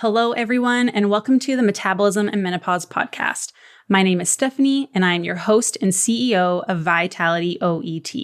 Hello, everyone, and welcome to the Metabolism and Menopause podcast. My name is Stephanie, and I am your host and CEO of Vitality OET.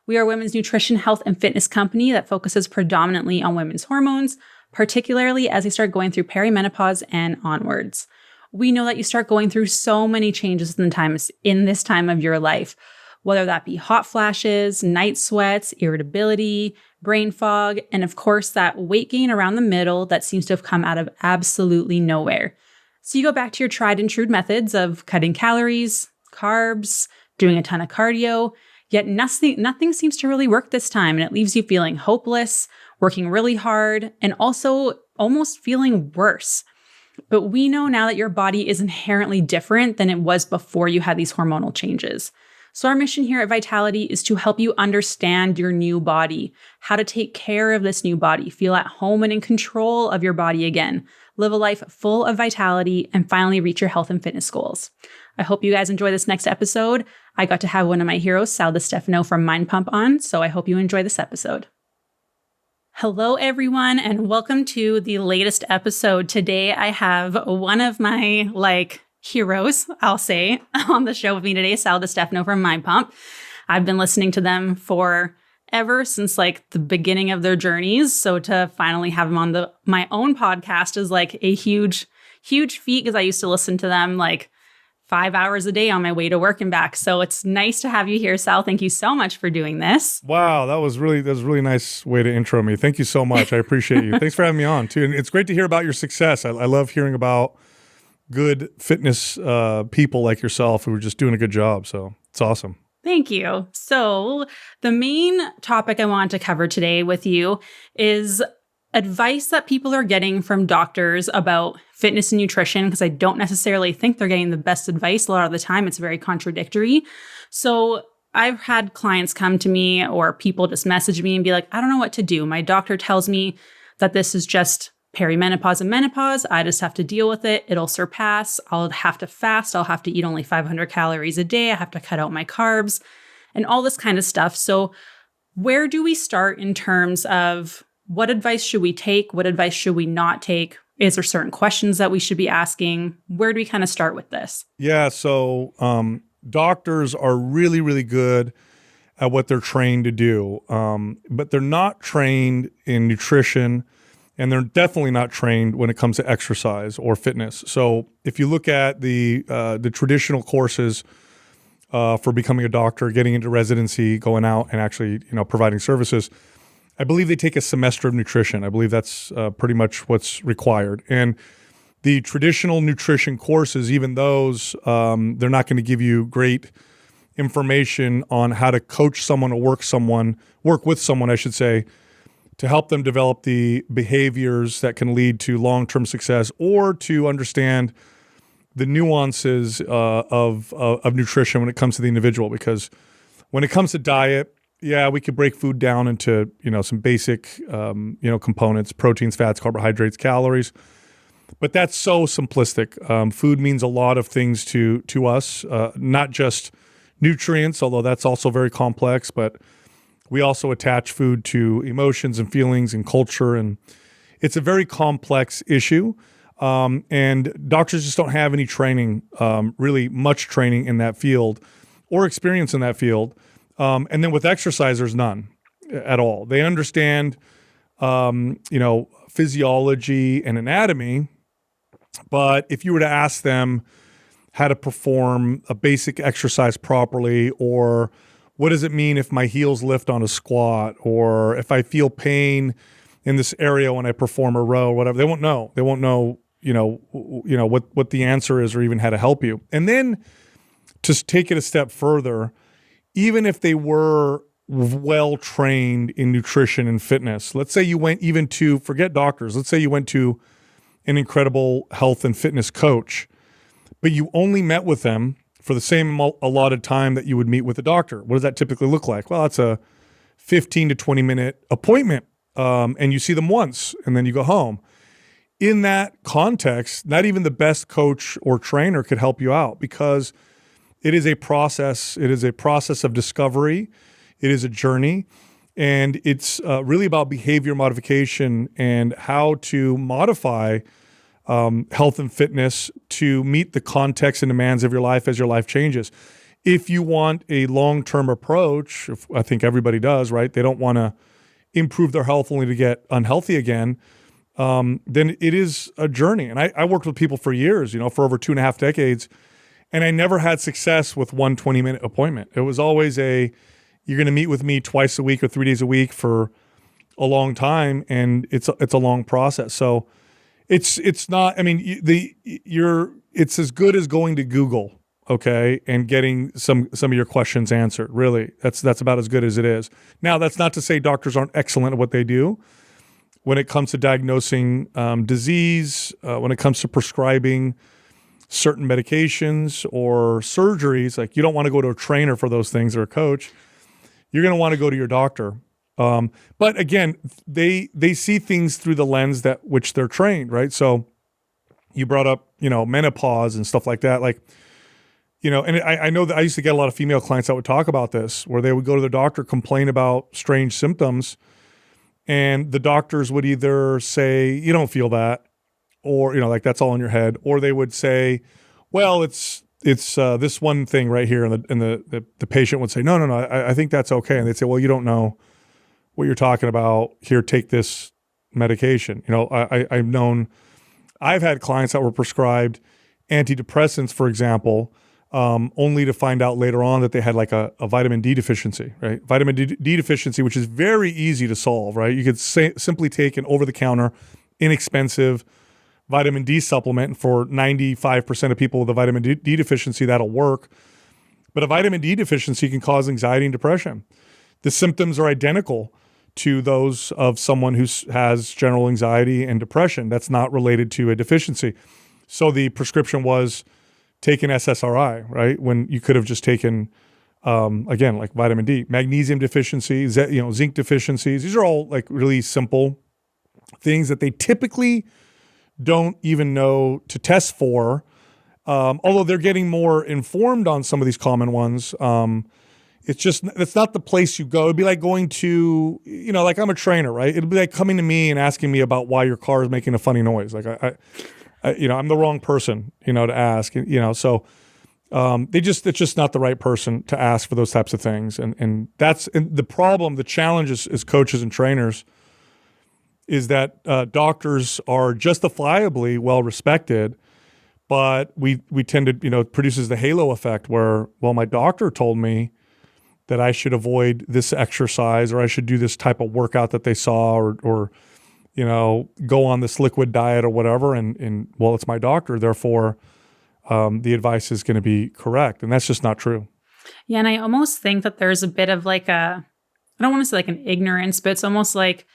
We are a women's nutrition, health, and fitness company that focuses predominantly on women's hormones, particularly as they start going through perimenopause and onwards. We know that you start going through so many changes in this time of your life, whether that be hot flashes, night sweats, irritability, brain fog, and of course that weight gain around the middle that seems to have come out of absolutely nowhere. So you go back to your tried and true methods of cutting calories, carbs, doing a ton of cardio, yet nothing seems to really work this time, and it leaves you feeling hopeless, working really hard, and also almost feeling worse. But we know now that your body is inherently different than it was before you had these hormonal changes. So our mission here at Vitality is to help you understand your new body, how to take care of this new body, feel at home and in control of your body again, live a life full of vitality, and finally reach your health and fitness goals. I hope you guys enjoy this next episode. I got to have one of my heroes, Sal Di Stefano from Mind Pump on, so I hope you enjoy this episode. Hello, everyone, and welcome to the latest episode. Today, I have one of my, heroes, I'll say, on the show with me today, Sal Di Stefano from Mind Pump. I've been listening to them forever since the beginning of their journeys. So to finally have them on my own podcast is a huge, huge feat because I used to listen to them 5 hours a day on my way to work and back. So it's nice to have you here, Sal. Thank you so much for doing this. Wow, that was a really nice way to intro me. Thank you so much. I appreciate you. Thanks for having me on too. And it's great to hear about your success. I love hearing about good fitness people like yourself who are just doing a good job. So it's awesome. Thank you. So the main topic I want to cover today with you is advice that people are getting from doctors about fitness and nutrition, because I don't necessarily think they're getting the best advice. A lot of the time, it's very contradictory. So I've had clients come to me or people just message me and be like, I don't know what to do. My doctor tells me that this is just perimenopause and menopause. I just have to deal with it. It'll surpass. I'll have to fast. I'll have to eat only 500 calories a day. I have to cut out my carbs and all this kind of stuff. So where do we start in terms of what advice should we take? What advice should we not take? Is there certain questions that we should be asking? Where do we kind of start with this? Yeah. So doctors are really, really good at what they're trained to do, but they're not trained in nutrition. And they're definitely not trained when it comes to exercise or fitness. So if you look at the traditional courses for becoming a doctor, getting into residency, going out and actually providing services, I believe they take a semester of nutrition. I believe that's pretty much what's required. And the traditional nutrition courses, even those, they're not going to give you great information on how to coach someone or work with someone, I should say, to help them develop the behaviors that can lead to long-term success or to understand the nuances of nutrition when it comes to the individual. Because when it comes to diet, yeah, we could break food down into some basic components: proteins, fats, carbohydrates, calories. But that's so simplistic. Food means a lot of things to us, not just nutrients, although that's also very complex, but we also attach food to emotions and feelings and culture, and it's a very complex issue. And doctors just don't have any training, really much training in that field or experience in that field. And then with exercise, there's none at all. They understand, physiology and anatomy, but if you were to ask them how to perform a basic exercise properly, or what does it mean if my heels lift on a squat, or if I feel pain in this area when I perform a row, whatever, they won't know. They won't know, what the answer is or even how to help you. And then to take it a step further, even if they were well trained in nutrition and fitness, let's say you went even to, forget doctors, let's say you went to an incredible health and fitness coach, but you only met with them for the same allotted time that you would meet with a doctor. What does that typically look like? Well, it's a 15 to 20 minute appointment, and you see them once and then you go home. In that context, not even the best coach or trainer could help you out, because it is a process. It is a process of discovery. It is a journey, and it's really about behavior modification and how to modify health and fitness to meet the context and demands of your life as your life changes. If you want a long-term approach, I think everybody does, right? They don't want to improve their health only to get unhealthy again. Then it is a journey. And I worked with people for years, for over 2.5 decades, and I never had success with one 20-minute appointment. It was always you're going to meet with me twice a week or 3 days a week for a long time, and it's a long process. So it's not. I mean, it's as good as going to Google, okay, and getting some of your questions answered. Really, that's about as good as it is. Now, that's not to say doctors aren't excellent at what they do when it comes to diagnosing disease, when it comes to prescribing certain medications or surgeries. Like, you don't want to go to a trainer for those things or a coach. You're going to want to go to your doctor. But again, they see things through the lens that which they're trained, right? So you brought up, menopause and stuff like that. Like, and I know that I used to get a lot of female clients that would talk about this, where they would go to the doctor, complain about strange symptoms, and the doctors would either say, you don't feel that, or, like that's all in your head. Or they would say, well, it's this one thing right here. And the patient would say, no, I think that's okay. And they'd say, well, you don't know what you're talking about. Here, take this medication. I've had clients that were prescribed antidepressants, for example, only to find out later on that they had like a vitamin D deficiency, right? Vitamin D deficiency, which is very easy to solve, right? You could simply take an over-the-counter, inexpensive vitamin D supplement, and for 95% of people with a vitamin D deficiency, that'll work. But a vitamin D deficiency can cause anxiety and depression. The symptoms are identical to those of someone who has general anxiety and depression. That's not related to a deficiency. So the prescription was take an SSRI, right? When you could have just taken, again, like vitamin D, magnesium deficiency, zinc deficiencies. These are all like really simple things that they typically don't even know to test for, although they're getting more informed on some of these common ones. It's not the place you go. It'd be like going to, like I'm a trainer, right? It'd be like coming to me and asking me about why your car is making a funny noise. Like I'm the wrong person, to ask, so it's just not the right person to ask for those types of things. And that's the problem. The challenge as coaches and trainers is that doctors are justifiably well respected, but we tend to, it produces the halo effect where, well, my doctor told me that I should avoid this exercise, or I should do this type of workout that they saw, or go on this liquid diet or whatever. And well, it's my doctor, therefore the advice is going to be correct. And that's just not true. Yeah. And I almost think that there's a bit of like I don't want to say like an ignorance, but it's almost like,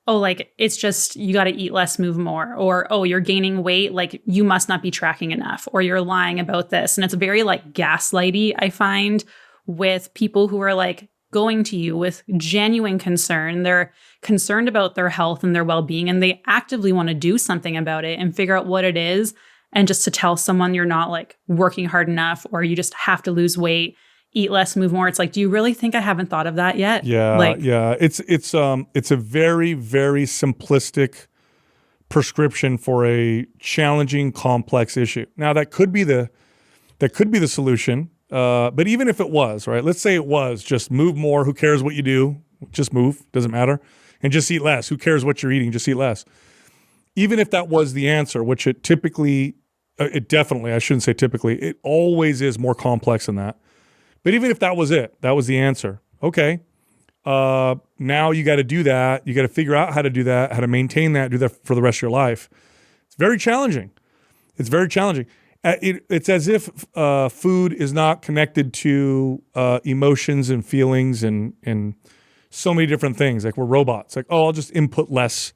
oh, like it's just, you got to eat less, move more, or, oh, you're gaining weight, like you must not be tracking enough, or you're lying about this. And it's very like gaslighty, I find, with people who are like going to you with genuine concern. They're concerned about their health and their well-being, and they actively want to do something about it and figure out what it is. And just to tell someone you're not like working hard enough, or you just have to lose weight, eat less, move more. It's like, do you really think I haven't thought of that yet? Yeah. It's a very, very simplistic prescription for a challenging, complex issue. Now that could be the solution. But even if it was, right, let's say it was just move more. Who cares what you do? Just move. Doesn't matter. And just eat less. Who cares what you're eating? Just eat less. Even if that was the answer, which it definitely, I shouldn't say typically, it always is more complex than that. But even if that was it, that was the answer. Okay. Now you got to do that. You got to figure out how to do that, how to maintain that, do that for the rest of your life. It's very challenging. It's as if food is not connected to emotions and feelings and so many different things. Like we're robots. Like, oh, I'll just input less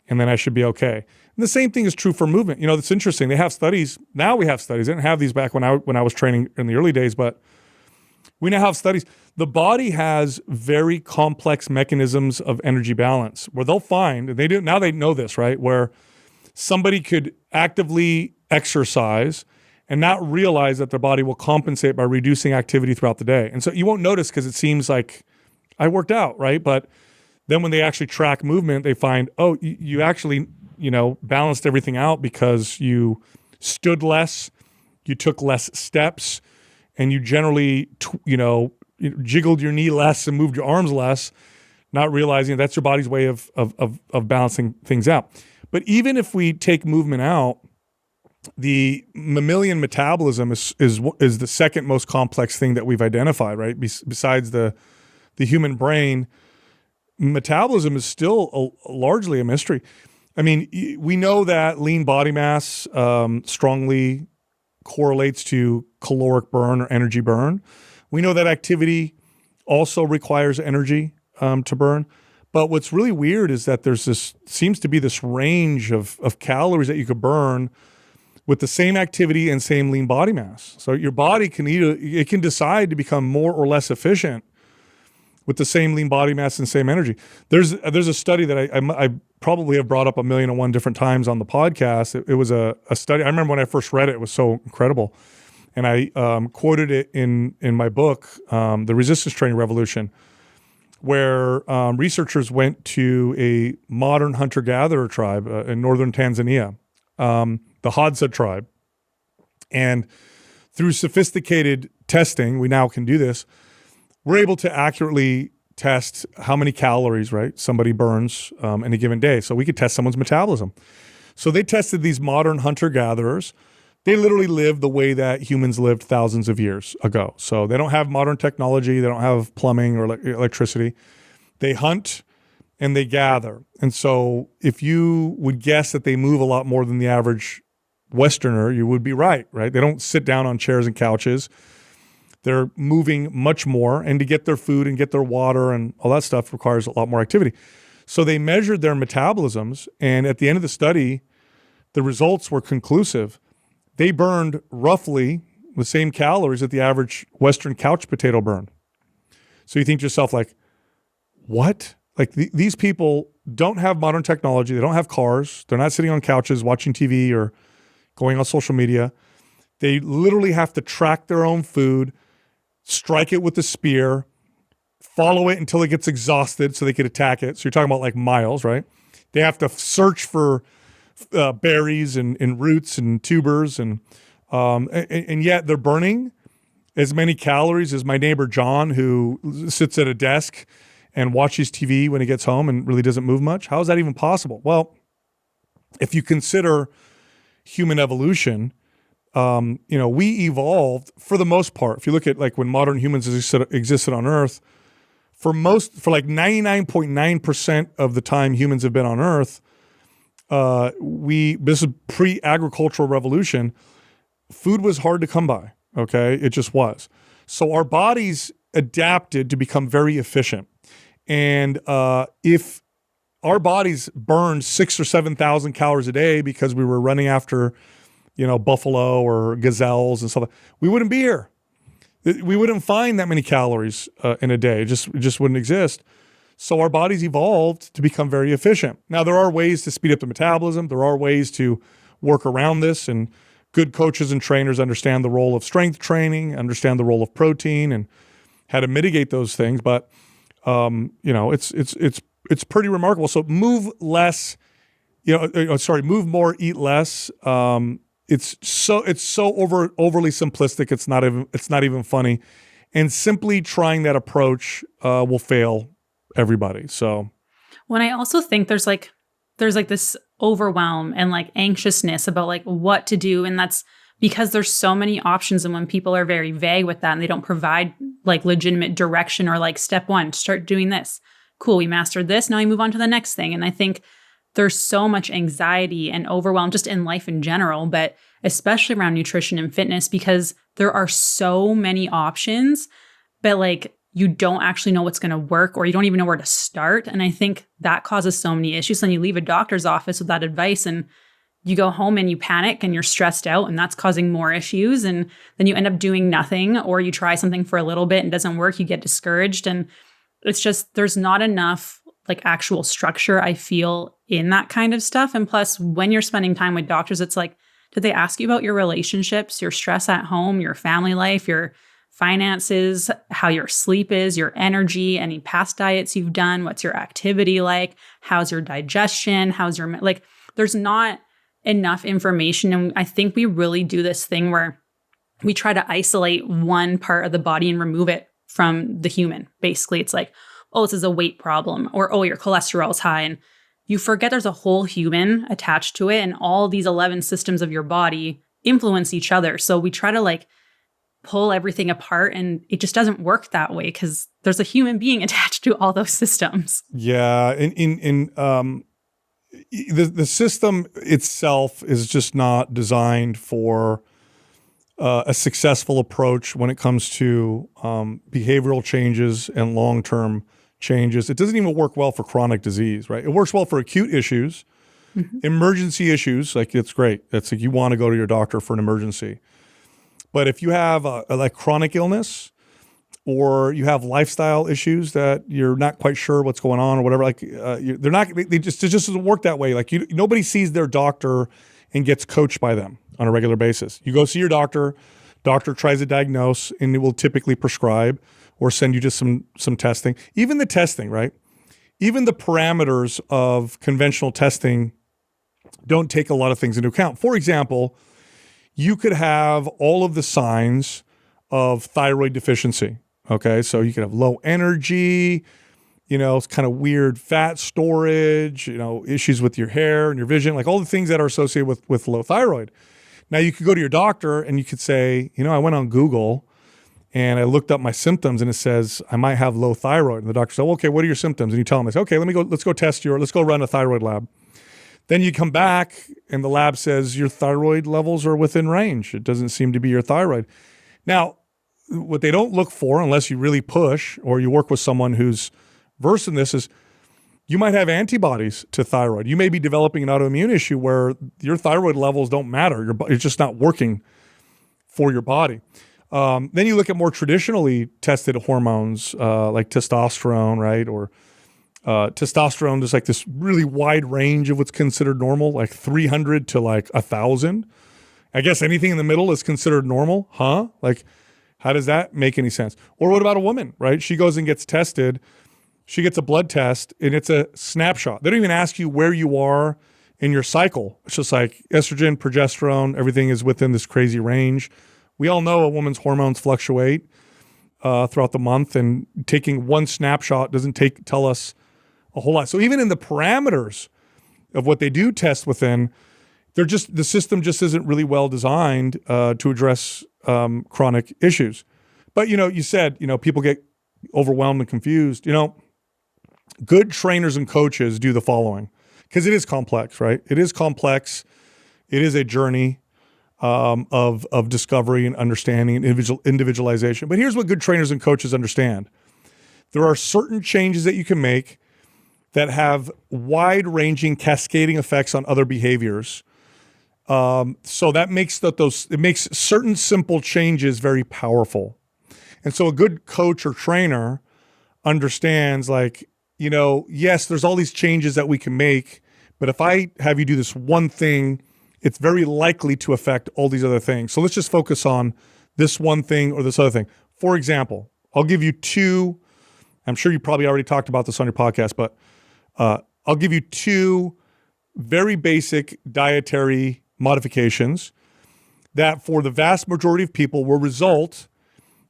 and then I should be okay. And the same thing is true for movement. It's interesting. They have studies. Now we have studies. They didn't have these back when I was training in the early days, but we now have studies. The body has very complex mechanisms of energy balance where they'll find, and now they know this, right? Where somebody could actively exercise and not realize that their body will compensate by reducing activity throughout the day. And so you won't notice because it seems like I worked out, right? But then when they actually track movement, they find, oh, you actually balanced everything out because you stood less, you took less steps, and you generally, jiggled your knee less and moved your arms less, not realizing that's your body's way of balancing things out. But even if we take movement out, the mammalian metabolism is the second most complex thing that we've identified, right? Besides the human brain, metabolism is still largely a mystery. I mean, we know that lean body mass strongly correlates to caloric burn or energy burn. We know that activity also requires energy to burn. But what's really weird is that seems to be this range of calories that you could burn with the same activity and same lean body mass. So your body can decide to become more or less efficient with the same lean body mass and same energy. There's a study that I probably have brought up 1,000,001 different times on the podcast. It was a study. I remember when I first read it, it was so incredible. And I quoted it in my book, The Resistance Training Revolution, where researchers went to a modern hunter-gatherer tribe in northern Tanzania, the Hadza tribe. And through sophisticated testing, we now can do this, we're able to accurately test how many calories, right, somebody burns in a given day. So we could test someone's metabolism. So they tested these modern hunter-gatherers. They literally lived the way that humans lived thousands of years ago. So they don't have modern technology. They don't have plumbing or electricity. They hunt and they gather. And so if you would guess that they move a lot more than the average Westerner, you would be right? They don't sit down on chairs and couches. They're moving much more. And to get their food and get their water and all that stuff requires a lot more activity. So they measured their metabolisms. And at the end of the study, the results were conclusive. They burned roughly the same calories that the average Western couch potato burned. So you think to yourself, like, what? Like these people don't have modern technology. They don't have cars. They're not sitting on couches watching TV or going on social media. They literally have to track their own food, strike it with a spear, follow it until it gets exhausted so they could attack it. So you're talking about like miles, right? They have to search for berries and roots and tubers and yet they're burning as many calories as my neighbor John, who sits at a desk and watches TV when he gets home and really doesn't move much. How is that even possible? Well, if you consider human evolution, we evolved for the most part. If you look at like when modern humans existed on Earth, for like 99.9% of the time humans have been on Earth, this is pre-agricultural revolution, food was hard to come by, okay? It just was. So our bodies adapted to become very efficient. And if our bodies burned 6,000 or 7,000 calories a day because we were running after, buffalo or gazelles and stuff, we wouldn't be here. We wouldn't find that many calories in a day. It just wouldn't exist. So our bodies evolved to become very efficient. Now, there are ways to speed up the metabolism. There are ways to work around this, and good coaches and trainers understand the role of strength training, understand the role of protein, and how to mitigate those things. But it's pretty remarkable. So move less, move more, eat less. It's so overly simplistic. It's not even funny, and simply trying that approach will fail everybody. So when I also think there's this overwhelm and like anxiousness about like what to do, and that's because there's so many options, and when people are very vague with that and they don't provide like legitimate direction or like step one, start doing this. Cool, we mastered this, now we move on to the next thing. And I think there's so much anxiety and overwhelm just in life in general, but especially around nutrition and fitness, because there are so many options, but like you don't actually know what's going to work, or you don't even know where to start. And I think that causes so many issues. Then you leave a doctor's office with that advice and you go home and you panic and you're stressed out, and that's causing more issues. And then you end up doing nothing, or you try something for a little bit and it doesn't work. You get discouraged. And it's just, there's not enough like actual structure, I feel, in that kind of stuff. And plus, when you're spending time with doctors, it's like, did they ask you about your relationships, your stress at home, your family life, your finances, how your sleep is, your energy, any past diets you've done, what's your activity like, how's your digestion, how's your, like, there's not enough information. And I think we really do this thing where we try to isolate one part of the body and remove it from the human. Basically, it's like, oh, this is a weight problem, or oh, your cholesterol is high. And you forget there's a whole human attached to it, and all these 11 systems of your body influence each other. So we try to like pull everything apart, and it just doesn't work that way because there's a human being attached to all those systems. Yeah. The system itself is just not designed for a successful approach when it comes to behavioral changes and long-term changes. It doesn't even work well for chronic disease, right? It works well for acute issues, emergency issues. Like it's great. It's like you want to go to your doctor for an emergency. But if you have a like chronic illness, or you have lifestyle issues that you're not quite sure what's going on or whatever, like it just doesn't work that way. Like nobody sees their doctor and gets coached by them on a regular basis. You go see your doctor tries to diagnose, and it will typically prescribe or send you just some testing. Even the testing, right? Even the parameters of conventional testing don't take a lot of things into account. For example, you could have all of the signs of thyroid deficiency. Okay, so you could have low energy, it's kind of weird fat storage, issues with your hair and your vision, like all the things that are associated with low thyroid. Now you could go to your doctor and you could say, I went on Google and I looked up my symptoms and it says I might have low thyroid. And the doctor said, well, okay, what are your symptoms? And you tell them, okay, let's go run a thyroid lab. Then you come back and the lab says your thyroid levels are within range. It doesn't seem to be your thyroid. Now, what they don't look for, unless you really push or you work with someone who's versed in this, is you might have antibodies to thyroid. You may be developing an autoimmune issue where your thyroid levels don't matter. It's just not working for your body. Then you look at more traditionally tested hormones like testosterone, right? Or testosterone, there's like this really wide range of what's considered normal, like 300 to like 1,000. I guess anything in the middle is considered normal, huh? Like, how does that make any sense? Or what about a woman, right? She goes and gets tested. She gets a blood test, and it's a snapshot. They don't even ask you where you are in your cycle. It's just like estrogen, progesterone, everything is within this crazy range. We all know a woman's hormones fluctuate throughout the month, and taking one snapshot doesn't tell us a whole lot. So even in the parameters of what they do test within, the system just isn't really well designed to address chronic issues. But, you said, people get overwhelmed and confused. Good trainers and coaches do the following, because it is complex, right? It is complex. It is a journey of discovery and understanding and individualization. But here's what good trainers and coaches understand. There are certain changes that you can make that have wide-ranging cascading effects on other behaviors. So that makes it makes certain simple changes very powerful. And so a good coach or trainer understands, like, yes, there's all these changes that we can make, but if I have you do this one thing, it's very likely to affect all these other things. So let's just focus on this one thing or this other thing. For example, I'll give you two, I'm sure you probably already talked about this on your podcast, but I'll give you two very basic dietary modifications that for the vast majority of people will result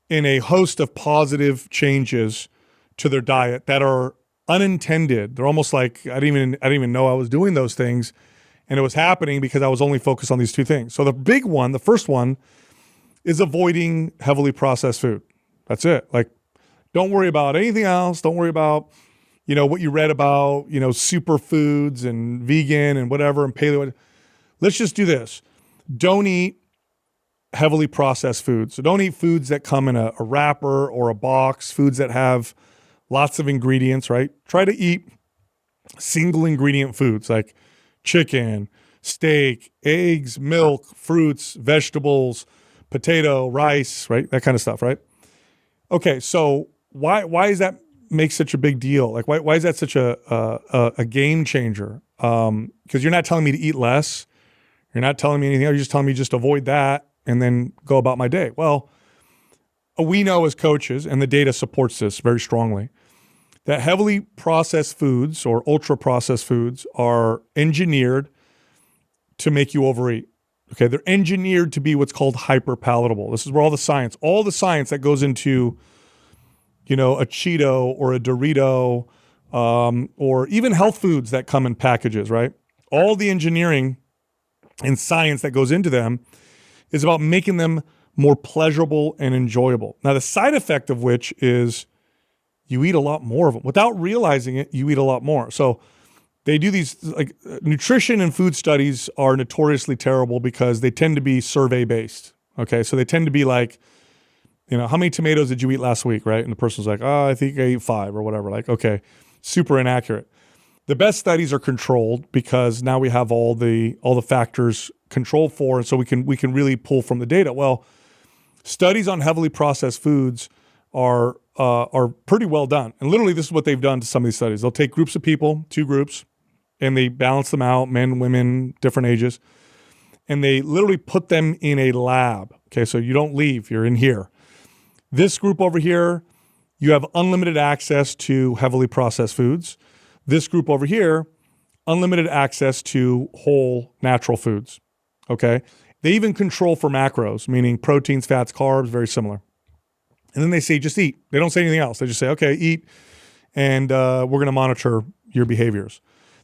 in a host of positive changes to their diet that are unintended. They're almost like I didn't even know I was doing those things, and it was happening because I was only focused on these two things. So the first one is avoiding heavily processed food. That's it. Like, don't worry about anything else. Don't worry about what you read about, superfoods and vegan and whatever and paleo. Let's just do this. Don't eat heavily processed foods. So don't eat foods that come in a wrapper or a box, foods that have lots of ingredients, right? Try to eat single ingredient foods like chicken, steak, eggs, milk, fruits, vegetables, potato, rice, right? That kind of stuff, right? Okay, so why does that make such a big deal? Like, why is that such a game changer? Because you're not telling me to eat less. You're not telling me anything else. You're just telling me just avoid that and then go about my day. Well, we know as coaches, and the data supports this very strongly, that heavily processed foods or ultra processed foods are engineered to make you overeat. Okay, they're engineered to be what's called hyperpalatable. This is where all the science that goes into, a Cheeto or a Dorito, or even health foods that come in packages, right? All the engineering and science that goes into them is about making them more pleasurable and enjoyable. Now, the side effect of which is you eat a lot more of them. Without realizing it, you eat a lot more. So they do these, like, nutrition and food studies are notoriously terrible because they tend to be survey-based, okay? So they tend to be like, how many tomatoes did you eat last week, right? And the person's like, oh, I think I ate 5 or whatever. Like, okay, super inaccurate. The best studies are controlled because now we have all the factors controlled for, and so we can really pull from the data. Well, studies on heavily processed foods are pretty well done. And literally, this is what they've done to some of these studies. They'll take groups of people, 2 groups, and they balance them out, men, women, different ages, and they literally put them in a lab. Okay, so you don't leave, you're in here. This group over here, you have unlimited access to heavily processed foods. This group over here, unlimited access to whole natural foods, okay? They even control for macros, meaning proteins, fats, carbs, very similar. And then they say, just eat. They don't say anything else. They just say, okay, eat, and we're going to monitor your behaviors.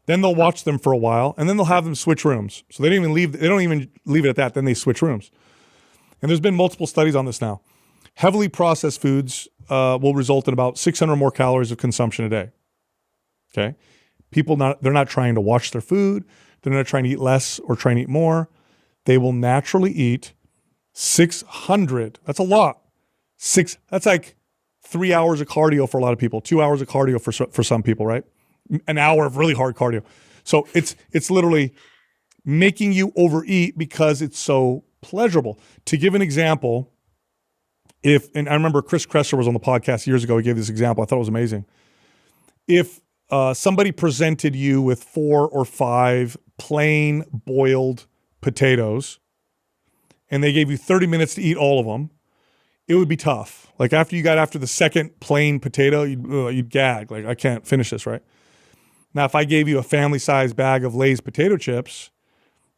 Then they'll watch them for a while, and then they'll have them switch rooms. So they don't even leave it at that. Then they switch rooms. And there's been multiple studies on this now. Heavily processed foods will result in about 600 more calories of consumption a day. Okay, they're not trying to watch their food. They're not trying to eat less or trying to eat more. They will naturally eat 600. That's a lot. That's like 3 hours of cardio for a lot of people. 2 hours of cardio for some people, right? An hour of really hard cardio. So it's literally making you overeat because it's so pleasurable. To give an example, and I remember Chris Kresser was on the podcast years ago. He gave this example. I thought it was amazing. If somebody presented you with 4 or 5 plain boiled potatoes and they gave you 30 minutes to eat all of them, it would be tough. Like after the second plain potato, you'd gag. Like, I can't finish this, right? Now, if I gave you a family-sized bag of Lay's potato chips,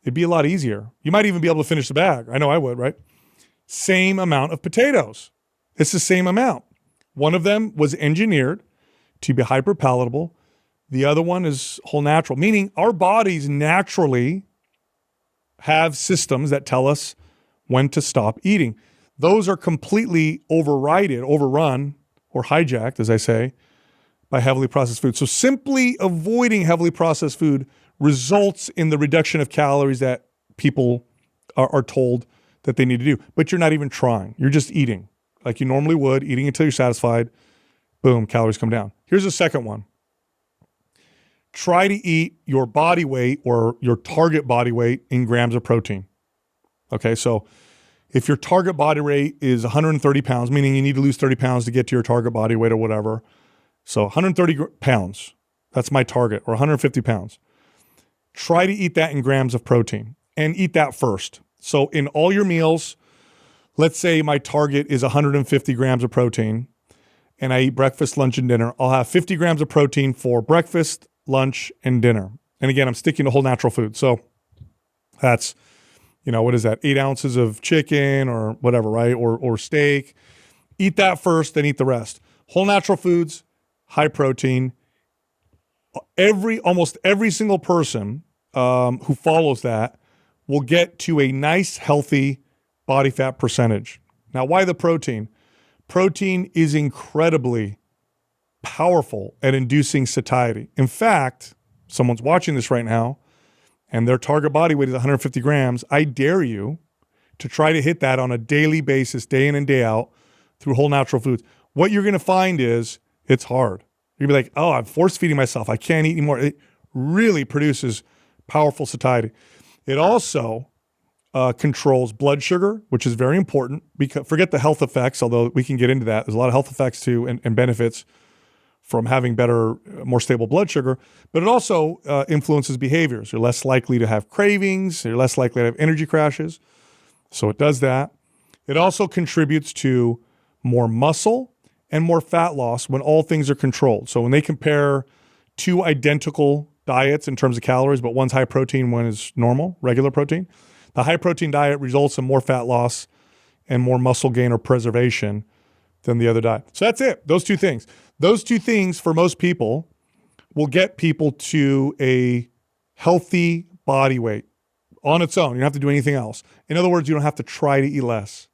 it'd be a lot easier. You might even be able to finish the bag. I know I would, right? Same amount of potatoes. It's the same amount. One of them was engineered to be hyperpalatable. The other one is whole natural, meaning our bodies naturally have systems that tell us when to stop eating. Those are completely overrun, or hijacked, as I say, by heavily processed food. So simply avoiding heavily processed food results in the reduction of calories that people are told that they need to do. But you're not even trying. You're just eating like you normally would, eating until you're satisfied. Boom, calories come down. Here's the second one. Try to eat your body weight or your target body weight in grams of protein. Okay, so if your target body weight is 130 pounds, meaning you need to lose 30 pounds to get to your target body weight or whatever. So 130 pounds, that's my target, or 150 pounds. Try to eat that in grams of protein and eat that first. So in all your meals, let's say my target is 150 grams of protein and I eat breakfast, lunch, and dinner. I'll have 50 grams of protein for breakfast, lunch, and dinner. And again, I'm sticking to whole natural food. So that's, what is that? 8 ounces of chicken or whatever, right? Or steak. Eat that first, then eat the rest. Whole natural foods, high protein. Almost every single person who follows that will get to a nice, healthy body fat percentage. Now, why the protein? Protein is incredibly powerful at inducing satiety. In fact, someone's watching this right now and their target body weight is 150 grams. I dare you to try to hit that on a daily basis, day in and day out, through whole natural foods. What you're going to find is it's hard. You're going to be like, oh, I'm force feeding myself. I can't eat anymore. It really produces powerful satiety. It also controls blood sugar, which is very important. Because forget the health effects, although we can get into that. There's a lot of health effects too and benefits from having better, more stable blood sugar. But it also influences behaviors. You're less likely to have cravings. You're less likely to have energy crashes. So it does that. It also contributes to more muscle and more fat loss when all things are controlled. So when they compare 2 identical diets in terms of calories, but one's high protein, one is normal, regular protein. The high protein diet results in more fat loss and more muscle gain or preservation than the other diet. So that's it. Those two things. Those two things for most people will get people to a healthy body weight on its own. You don't have to do anything else. In other words, you don't have to try to eat less.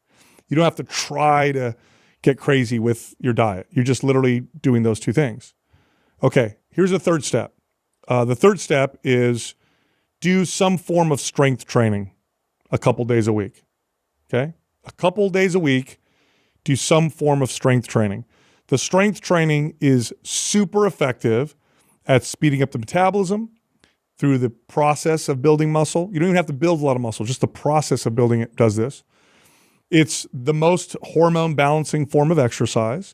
You don't have to try to get crazy with your diet. You're just literally doing those two things. Okay, here's the third step. The third step is do some form of strength training a couple days a week. Okay? A couple days a week, do some form of strength training. The strength training is super effective at speeding up the metabolism through the process of building muscle. You don't even have to build a lot of muscle, just the process of building it does this. It's the most hormone balancing form of exercise.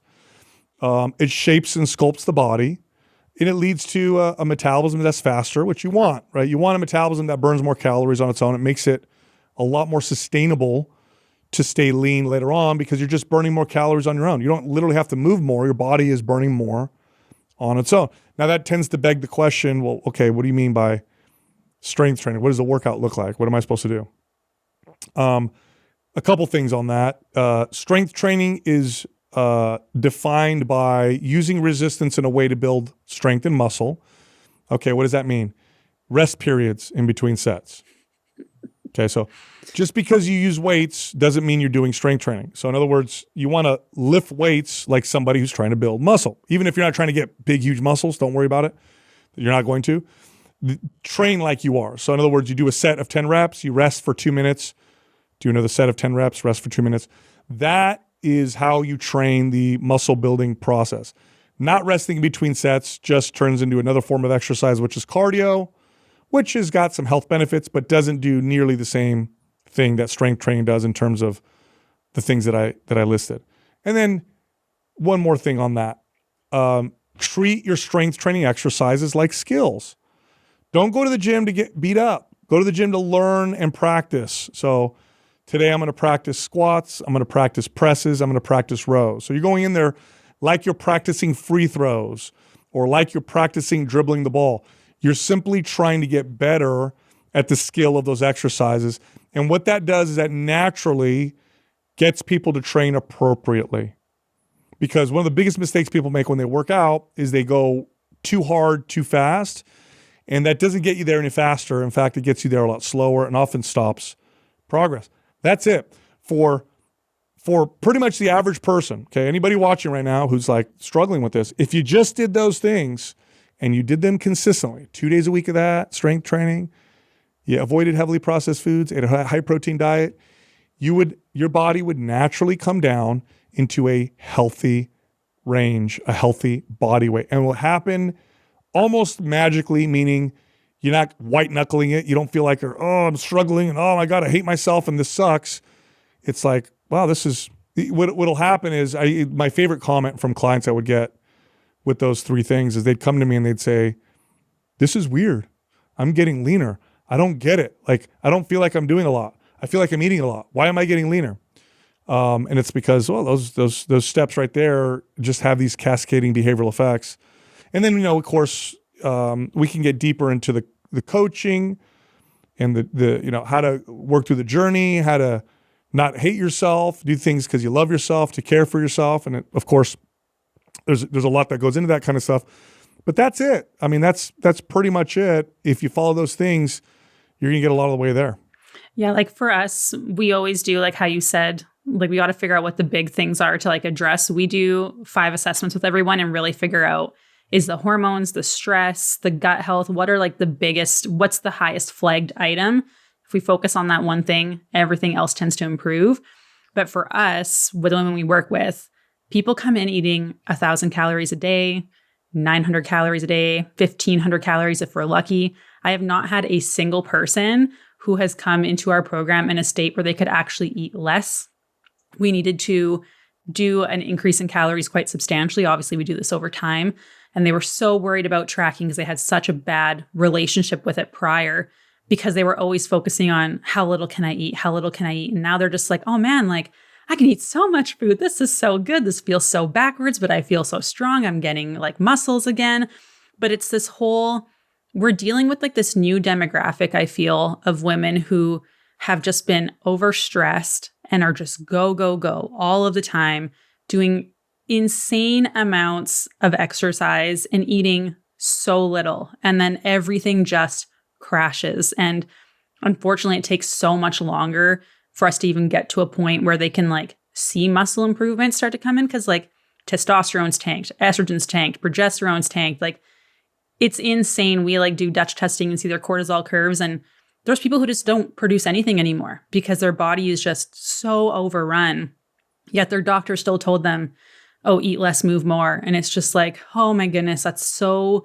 It shapes and sculpts the body, and it leads to a metabolism that's faster, which you want, right? You want a metabolism that burns more calories on its own. It makes it a lot more sustainable to stay lean later on because you're just burning more calories on your own. You don't literally have to move more. Your body is burning more on its own. Now that tends to beg the question, well, okay, what do you mean by strength training? What does the workout look like? What am I supposed to do? A couple things on that. Strength training is defined by using resistance in a way to build strength and muscle. Okay, what does that mean? Rest periods in between sets. Okay, so just because you use weights doesn't mean you're doing strength training. So in other words, you want to lift weights like somebody who's trying to build muscle. Even if you're not trying to get big, huge muscles, don't worry about it. You're not going to. Train like you are. So in other words, you do a set of 10 reps, you rest for 2 minutes, do another set of 10 reps, rest for 2 minutes. That is how you train the muscle building process. Not resting in between sets just turns into another form of exercise, which is cardio, which has got some health benefits, but doesn't do nearly the same thing that strength training does in terms of the things that I listed. And then one more thing on that. Treat your strength training exercises like skills. Don't go to the gym to get beat up. Go to the gym to learn and practice. So today I'm going to practice squats. I'm going to practice presses. I'm going to practice rows. So you're going in there like you're practicing free throws or like you're practicing dribbling the ball. You're simply trying to get better at the skill of those exercises. And what that does is that naturally gets people to train appropriately. Because one of the biggest mistakes people make when they work out is they go too hard, too fast. And that doesn't get you there any faster. In fact, it gets you there a lot slower and often stops progress. That's it. For pretty much the average person, okay, anybody watching right now who's like struggling with this, if you just did those things and you did them consistently, 2 days a week of that, strength training, you avoided heavily processed foods, ate a high protein diet, your body would naturally come down into a healthy range, a healthy body weight. And it will happen almost magically, meaning you're not white knuckling it. You don't feel like, oh, I'm struggling and oh my God, I hate myself and this sucks. It's like, wow, this is, what'll happen is my favorite comment from clients I would get with those three things is they'd come to me and they'd say, this is weird. I'm getting leaner. I don't get it. Like, I don't feel like I'm doing a lot. I feel like I'm eating a lot. Why am I getting leaner? And it's because, well, those steps right there just have these cascading behavioral effects. And then, of course, we can get deeper into the coaching and the how to work through the journey, how to not hate yourself, do things because you love yourself, to care for yourself. And of course, there's a lot that goes into that kind of stuff. But that's it. I mean, that's pretty much it. If you follow those things, you're going to get a lot of the way there. Yeah, like for us, we always do, like how you said, like we got to figure out what the big things are to like address. We do 5 assessments with everyone and really figure out, is the hormones, the stress, the gut health, what are like the biggest, what's the highest flagged item? If we focus on that one thing, everything else tends to improve. But for us, with the women we work with, people come in eating 1,000 calories a day, 900 calories a day, 1,500 calories if we're lucky. I have not had a single person who has come into our program in a state where they could actually eat less. We needed to do an increase in calories quite substantially. Obviously, we do this over time. And they were so worried about tracking because they had such a bad relationship with it prior, because they were always focusing on how little can I eat? How little can I eat? And now they're just like, oh man, like I can eat so much food. This is so good. This feels so backwards, but I feel so strong. I'm getting like muscles again. But it's this whole we're dealing with like this new demographic, I feel, of women who have just been overstressed and are just go, go, go all of the time, doing insane amounts of exercise and eating so little. And then everything just crashes. And unfortunately, it takes so much longer for us to even get to a point where they can like see muscle improvement start to come in, because like testosterone's tanked, estrogen's tanked, progesterone's tanked. Like it's insane. We like do Dutch testing and see their cortisol curves, and there's people who just don't produce anything anymore because their body is just so overrun. Yet their doctor still told them, oh, eat less, move more. And it's just like, oh my goodness, that's so,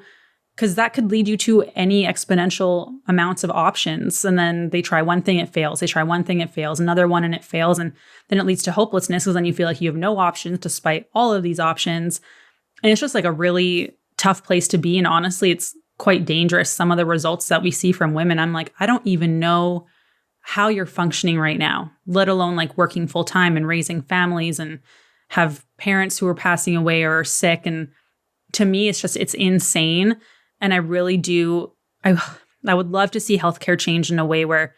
because that could lead you to any exponential amounts of options. And then they try one thing, it fails. They try one thing, it fails. Another one, and it fails. And then it leads to hopelessness, because then you feel like you have no options despite all of these options. And it's just like a really tough place to be. And honestly, it's quite dangerous. Some of the results that we see from women, I'm like, I don't even know how you're functioning right now, let alone like working full time and raising families and have parents who are passing away or are sick. And to me, it's insane. And I really do, I would love to see healthcare change in a way where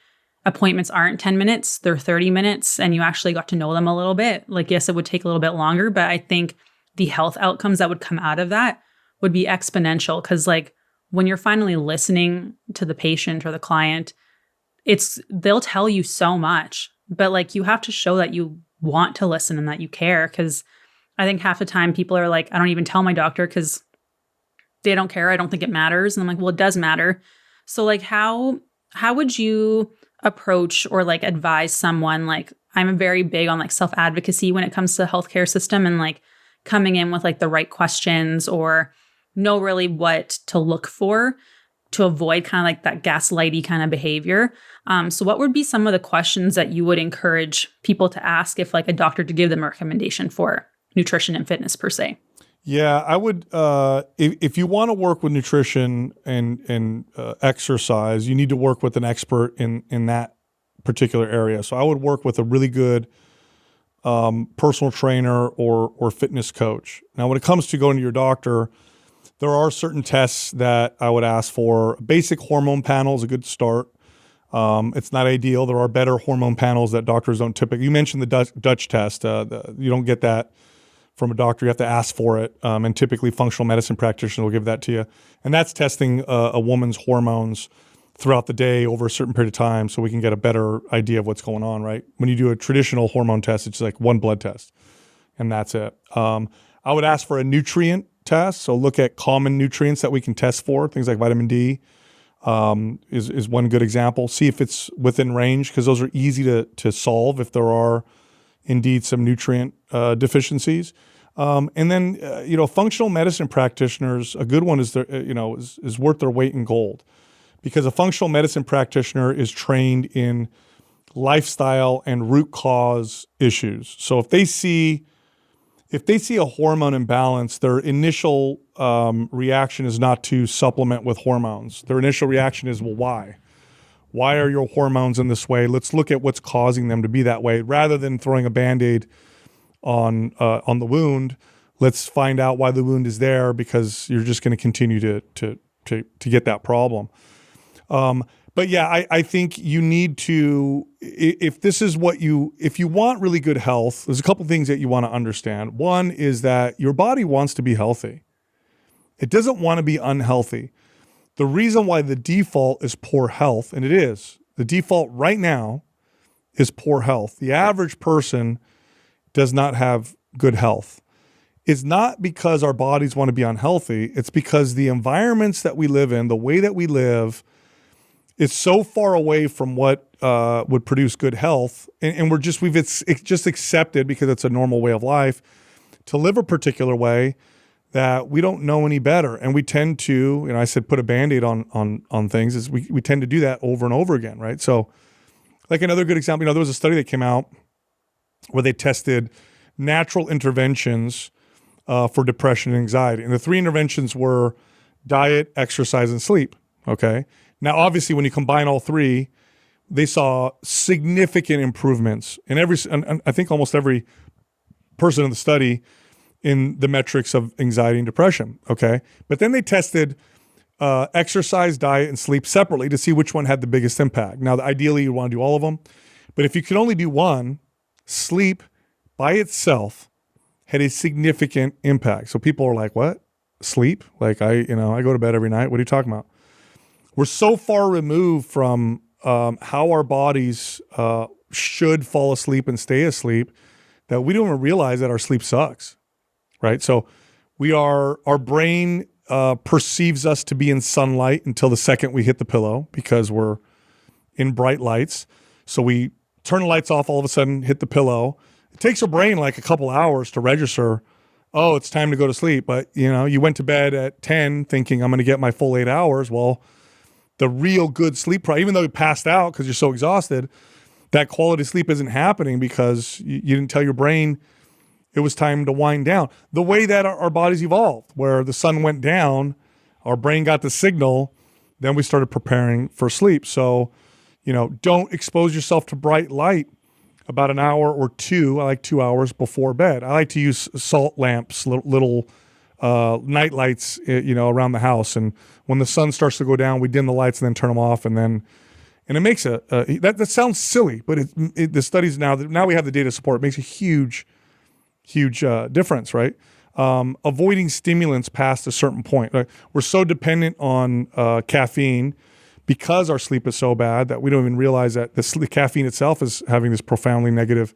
appointments aren't 10 minutes, they're 30 minutes, and you actually got to know them a little bit. Like, yes, it would take a little bit longer, but I think the health outcomes that would come out of that would be exponential. Because like when you're finally listening to the patient or the client, they'll tell you so much, but like you have to show that you want to listen and that you care. Because I think half the time people are like, I don't even tell my doctor because they don't care. I don't think it matters. And I'm like, well, it does matter. So like how would you approach or like advise someone? Like I'm very big on like self-advocacy when it comes to the healthcare system, and like coming in with like the right questions or know really what to look for to avoid kind of like that gaslighty kind of behavior. So what would be some of the questions that you would encourage people to ask if like a doctor to give them a recommendation for nutrition and fitness per se? Yeah, I would, if you want to work with nutrition and exercise, you need to work with an expert in that particular area. So I would work with a really good personal trainer or fitness coach. Now, when it comes to going to your doctor, there are certain tests that I would ask for. Basic hormone panel is a good start. It's not ideal. There are better hormone panels that doctors don't typically. You mentioned the Dutch test. You don't get that from a doctor. You have to ask for it. And typically functional medicine practitioners will give that to you. And that's testing a woman's hormones throughout the day over a certain period of time so we can get a better idea of what's going on, right? When you do a traditional hormone test, it's like one blood test and that's it. I would ask for a nutrient test. So look at common nutrients that we can test for. Things like vitamin D is one good example. See if it's within range, because those are easy to solve if there are indeed some nutrient deficiencies. And then, functional medicine practitioners, a good one is worth their weight in gold, because a functional medicine practitioner is trained in lifestyle and root cause issues. So if they see a hormone imbalance, their initial reaction is not to supplement with hormones. Their initial reaction is, well, why? Why are your hormones in this way? Let's look at what's causing them to be that way. Rather than throwing a Band-Aid on the wound, let's find out why the wound is there, because you're just going to continue to get that problem. But yeah, I think you need to, if you want really good health, there's a couple things that you want to understand. One is that your body wants to be healthy. It doesn't want to be unhealthy. The reason why the default is poor health, and it is, the default right now is poor health. The average person does not have good health. It's not because our bodies want to be unhealthy. It's because the environments that we live in, the way that we live, is so far away from what would produce good health, and it's just accepted, because it's a normal way of life, to live a particular way that we don't know any better, and we tend to, I said put a Band-Aid on things, is we tend to do that over and over again, right? So, like another good example, there was a study that came out where they tested natural interventions for depression and anxiety, and the 3 interventions were diet, exercise, and sleep. Okay. Now, obviously, when you combine all 3, they saw significant improvements in I think almost every person in the study in the metrics of anxiety and depression. Okay. But then they tested exercise, diet, and sleep separately to see which one had the biggest impact. Now, ideally, you want to do all of them, but if you could only do one, sleep by itself had a significant impact. So people are like, what? Sleep? Like I go to bed every night. What are you talking about? We're so far removed from how our bodies should fall asleep and stay asleep that we don't even realize that our sleep sucks, right? So our brain perceives us to be in sunlight until the second we hit the pillow because we're in bright lights. So we turn the lights off, all of a sudden hit the pillow. It takes our brain like a couple hours to register, oh, it's time to go to sleep. But you went to bed at 10 thinking I'm going to get my full 8 hours. Well, the real good sleep, even though you passed out because you're so exhausted, that quality sleep isn't happening because you didn't tell your brain it was time to wind down. The way that our bodies evolved, where the sun went down, our brain got the signal, then we started preparing for sleep. So, don't expose yourself to bright light about an hour or two. I like 2 hours before bed. I like to use salt lamps, little night lights, around the house. And when the sun starts to go down, we dim the lights and then turn them off. And it makes that sounds silly, but the studies now we have the data support, it makes a huge difference, right? Avoiding stimulants past a certain point. Like we're so dependent on caffeine because our sleep is so bad that we don't even realize that the caffeine itself is having this profoundly negative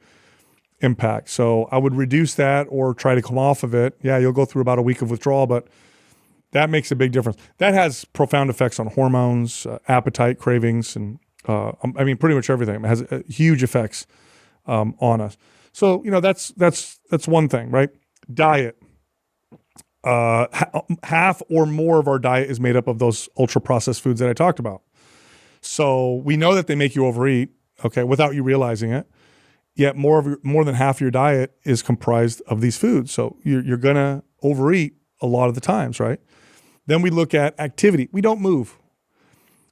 impact. So I would reduce that or try to come off of it. Yeah, you'll go through about a week of withdrawal, but that makes a big difference. That has profound effects on hormones, appetite, cravings, and pretty much everything. It has huge effects on us. So, that's one thing, right? Diet. Half or more of our diet is made up of those ultra-processed foods that I talked about. So we know that they make you overeat, okay, without you realizing it. Yet more than half of your diet is comprised of these foods. So you're going to overeat a lot of the times, right? Then we look at activity. We don't move.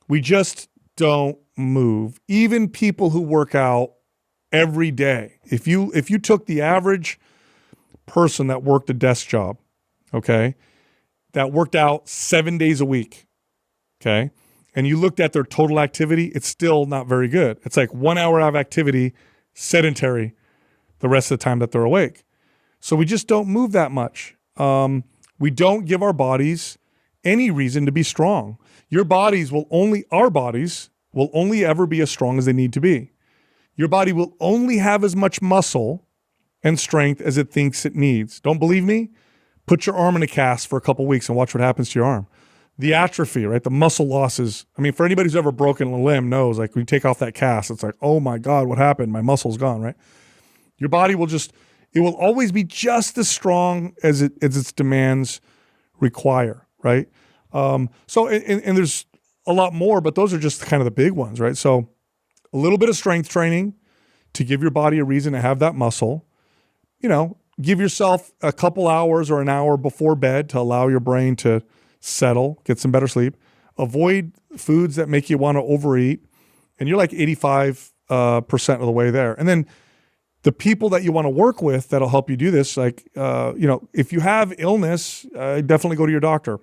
We just don't move. Even people who work out every day. If you took the average person that worked a desk job, okay, that worked out 7 days a week, okay, and you looked at their total activity, it's still not very good. It's like 1 hour of activity, sedentary the rest of the time that they're awake. So we just don't move that much. We don't give our bodies any reason to be strong. Our bodies will only ever be as strong as they need to be. Your body will only have as much muscle and strength as it thinks it needs. Don't believe me? Put your arm in a cast for a couple weeks and watch what happens to your arm. The atrophy, right? The muscle losses. For anybody who's ever broken a limb knows, like when you take off that cast, it's like, oh my God, what happened? My muscle's gone, right? Your body will always be just as strong as its demands require, right? So there's a lot more, but those are just kind of the big ones, right? So a little bit of strength training to give your body a reason to have that muscle. Give yourself a couple hours or an hour before bed to allow your brain to settle, get some better sleep. Avoid foods that make you want to overeat. And you're like 85% of the way there. And then the people that you want to work with that'll help you do this, like, if you have illness, definitely go to your doctor.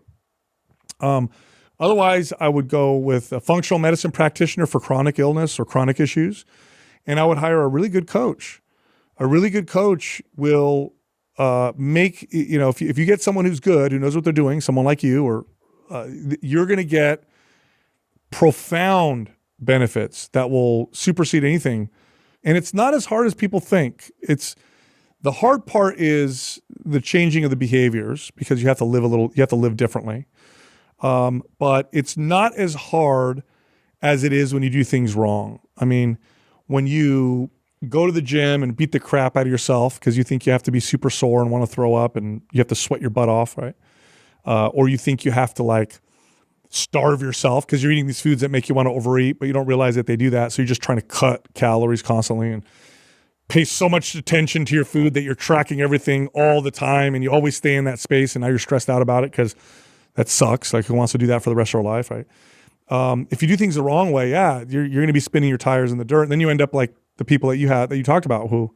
Otherwise, I would go with a functional medicine practitioner for chronic illness or chronic issues. And I would hire a really good coach. A really good coach will make, if you get someone who's good, who knows what they're doing, someone like you, or you're going to get profound benefits that will supersede anything. And it's not as hard as people think. The hard part is the changing of the behaviors because you have to live differently. But it's not as hard as it is when you do things wrong. When you go to the gym and beat the crap out of yourself because you think you have to be super sore and want to throw up and you have to sweat your butt off, right? Or you think you have to starve yourself because you're eating these foods that make you want to overeat, but you don't realize that they do that. So you're just trying to cut calories constantly and pay so much attention to your food that you're tracking everything all the time and you always stay in that space and now you're stressed out about it because that sucks. Like who wants to do that for the rest of their life, right? If you do things the wrong way, you're going to be spinning your tires in the dirt. And then you end up like the people that you talked about who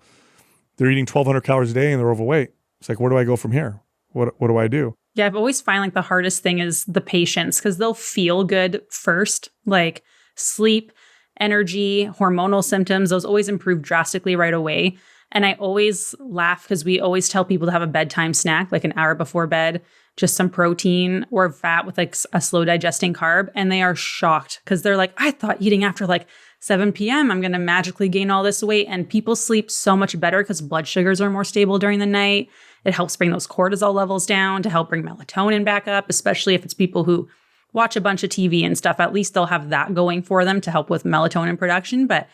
they're eating 1,200 calories a day and they're overweight. It's like, where do I go from here? What do I do? Yeah, I've always find like the hardest thing is the patients because they'll feel good first, like sleep, energy, hormonal symptoms, those always improve drastically right away. And I always laugh because we always tell people to have a bedtime snack, like an hour before bed, just some protein or fat with like a slow digesting carb. And they are shocked because they're like, I thought eating after like 7 p.m., I'm going to magically gain all this weight. And people sleep so much better because blood sugars are more stable during the night. It helps bring those cortisol levels down to help bring melatonin back up, especially if it's people who watch a bunch of TV and stuff. At least they'll have that going for them to help with melatonin production. But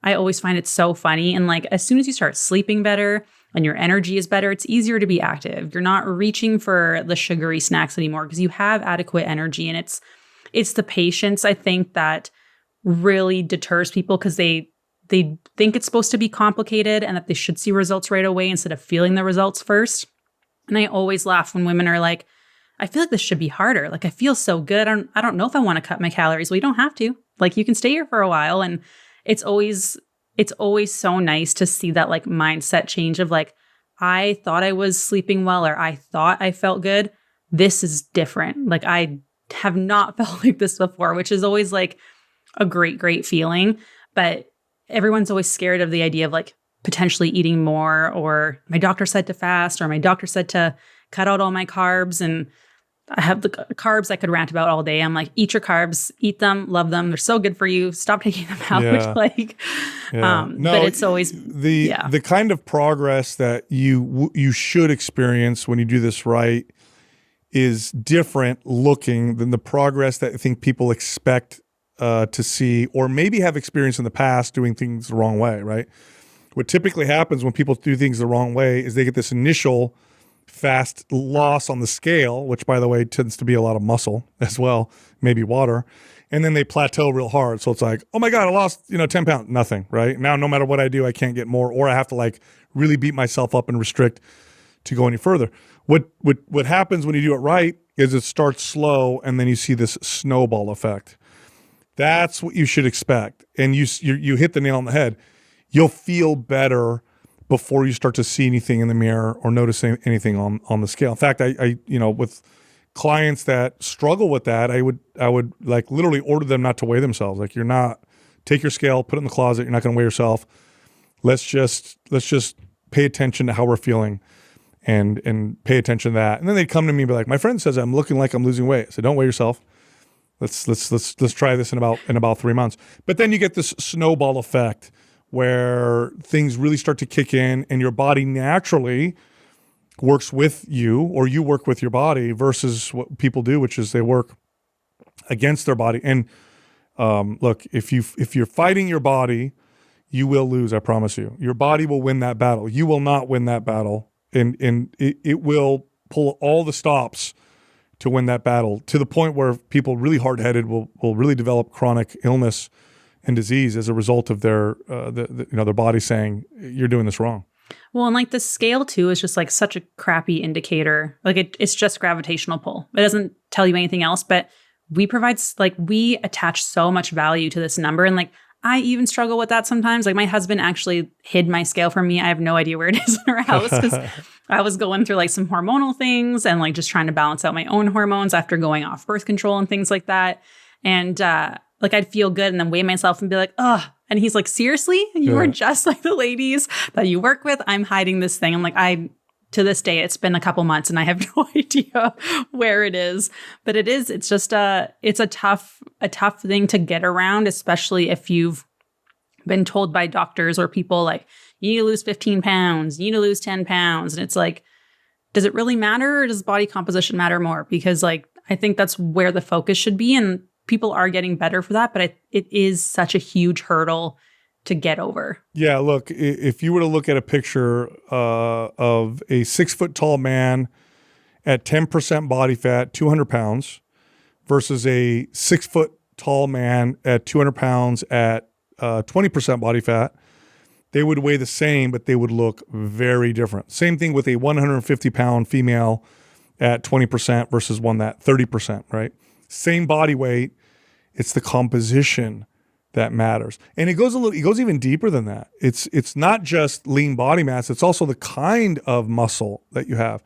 I always find it so funny. And like, as soon as you start sleeping better and your energy is better, it's easier to be active. You're not reaching for the sugary snacks anymore because you have adequate energy. And it's the patience, I think, that really deters people because they think it's supposed to be complicated and that they should see results right away instead of feeling the results first. And I always laugh when women are like, I feel like this should be harder. Like, I feel so good. I don't know if I want to cut my calories. Well, you don't have to. Like, you can stay here for a while. And it's always so nice to see that like mindset change of like, I thought I was sleeping well, or I thought I felt good. This is different. Like, I have not felt like this before, which is always like a great, great feeling. But everyone's always scared of the idea of like potentially eating more, or my doctor said to fast, or my doctor said to cut out all my carbs. And I have the carbs I could rant about all day. I'm like, eat your carbs, eat them, love them. They're so good for you. Stop taking them out. Yeah. Like, No, but it's always the kind of progress that you should experience when you do this right is different looking than the progress that I think people expect to see, or maybe have experienced in the past doing things the wrong way, right? What typically happens when people do things the wrong way is they get this initial fast loss on the scale, which by the way tends to be a lot of muscle as well, maybe water, and then they plateau real hard. So it's like, oh my God, I lost 10 pounds, nothing, right? Now, no matter what I do, I can't get more, or I have to like really beat myself up and restrict to go any further. What happens when you do it right is it starts slow, and then you see this snowball effect. That's what you should expect. And you hit the nail on the head. You'll feel better before you start to see anything in the mirror or notice anything on the scale. In fact, I with clients that struggle with that, I would like literally order them not to weigh themselves. Like, take your scale, put it in the closet. You're not going to weigh yourself. Let's just pay attention to how we're feeling and pay attention to that. And then they'd come to me and be like, my friend says I'm looking like I'm losing weight. I said, don't weigh yourself. Let's try this in about 3 months. But then you get this snowball effect where things really start to kick in, and your body naturally works with you, or you work with your body, versus what people do, which is they work against their body. And look, if you're fighting your body, you will lose. I promise you. Your body will win that battle. You will not win that battle, and it will pull all the stops to win that battle, to the point where people really hard-headed will really develop chronic illness and disease as a result of their body saying, you're doing this wrong. Well, and like the scale too is just like such a crappy indicator. Like it's just gravitational pull. It doesn't tell you anything else, but we attach so much value to this number. And like, I even struggle with that sometimes. Like, my husband actually hid my scale from me. I have no idea where it is in our house because I was going through like some hormonal things and like just trying to balance out my own hormones after going off birth control and things like that. And like, I'd feel good and then weigh myself and be like, ugh. And he's like, seriously? You are just like the ladies that you work with? I'm hiding this thing. I'm like, to this day, it's been a couple months and I have no idea where it is. But it's just it's a tough thing to get around, especially if you've been told by doctors or people like, you need to lose 15 pounds, you need to lose 10 pounds. And it's like, does it really matter, or does body composition matter more? Because like, I think that's where the focus should be. And people are getting better for that, but it is such a huge hurdle to get over. Yeah, look, if you were to look at a picture of a 6 foot tall man at 10% body fat, 200 pounds, versus a 6 foot tall man at 200 pounds at 20% body fat, they would weigh the same, but they would look very different. Same thing with a 150 pound female at 20% versus one that 30%, right? Same body weight. It's the composition that matters. And it goes even deeper than that. It's not just lean body mass. It's also the kind of muscle that you have.